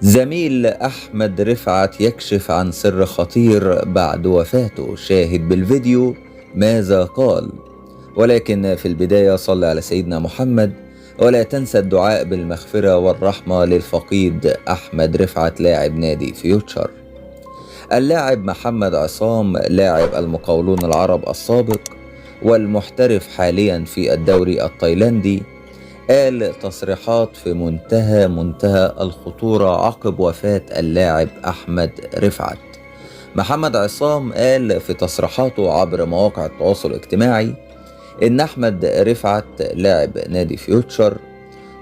زميل أحمد رفعت يكشف عن سر خطير بعد وفاته. شاهد بالفيديو ماذا قال. ولكن في البداية صل على سيدنا محمد، ولا تنسى الدعاء بالمغفرة والرحمة للفقيد أحمد رفعت لاعب نادي فيوتشر. اللاعب محمد عصام لاعب المقاولون العرب السابق والمحترف حاليا في الدوري التايلاندي قال تصريحات في منتهى الخطورة عقب وفاة اللاعب أحمد رفعت. محمد عصام قال في تصريحاته عبر مواقع التواصل الاجتماعي إن أحمد رفعت لاعب نادي فيوتشر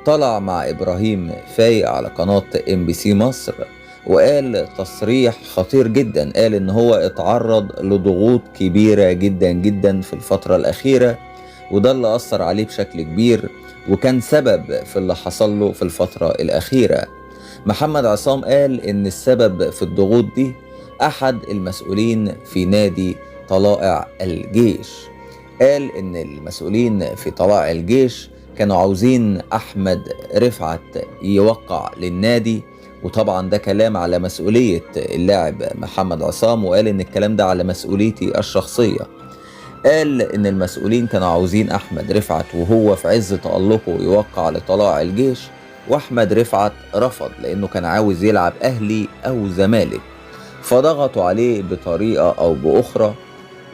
طلع مع إبراهيم فايق على قناة MBC مصر، وقال تصريح خطير جدا. قال إن هو اتعرض لضغوط كبيرة جدا جدا في الفترة الأخيرة، وده اللي أثر عليه بشكل كبير وكان سبب في اللي حصل له في الفترة الأخيرة. محمد عصام قال إن السبب في الضغوط دي أحد المسؤولين في نادي طلائع الجيش. قال إن المسؤولين في طلائع الجيش كانوا عاوزين أحمد رفعت يوقع للنادي، وطبعا ده كلام على مسؤولية اللاعب محمد عصام، وقال إن الكلام ده على مسؤوليتي الشخصية. قال إن المسؤولين كانوا عاوزين أحمد رفعت وهو في عز تألقه يوقع لطلائع الجيش، وأحمد رفعت رفض لأنه كان عاوز يلعب أهلي أو زمالك، فضغطوا عليه بطريقة أو بأخرى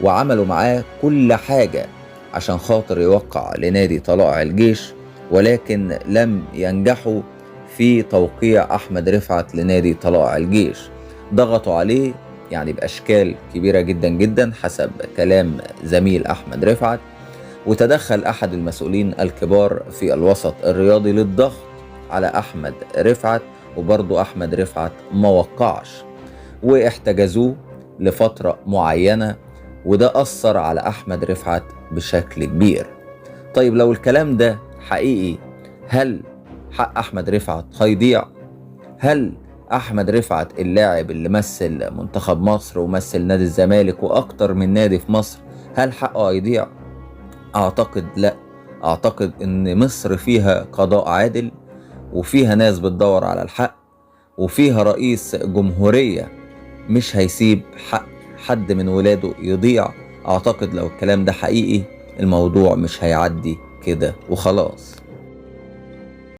وعملوا معاه كل حاجة عشان خاطر يوقع لنادي طلائع الجيش، ولكن لم ينجحوا في توقيع أحمد رفعت لنادي طلائع الجيش. ضغطوا عليه يعني بأشكال كبيرة جدا جدا حسب كلام زميل أحمد رفعت، وتدخل أحد المسؤولين الكبار في الوسط الرياضي للضغط على أحمد رفعت، وبرضه أحمد رفعت ما وقعش واحتجزوه لفترة معينة، وده أثر على أحمد رفعت بشكل كبير. طيب لو الكلام ده حقيقي، هل حق أحمد رفعت هيضيع؟ هل أحمد رفعت اللاعب اللي مثل منتخب مصر ومثل نادي الزمالك وأكتر من نادي في مصر، هل حقه هيضيع؟ أعتقد لا. أعتقد إن مصر فيها قضاء عادل، وفيها ناس بتدور على الحق، وفيها رئيس جمهورية مش هيسيب حق حد من ولاده يضيع. أعتقد لو الكلام ده حقيقي الموضوع مش هيعدي كده وخلاص.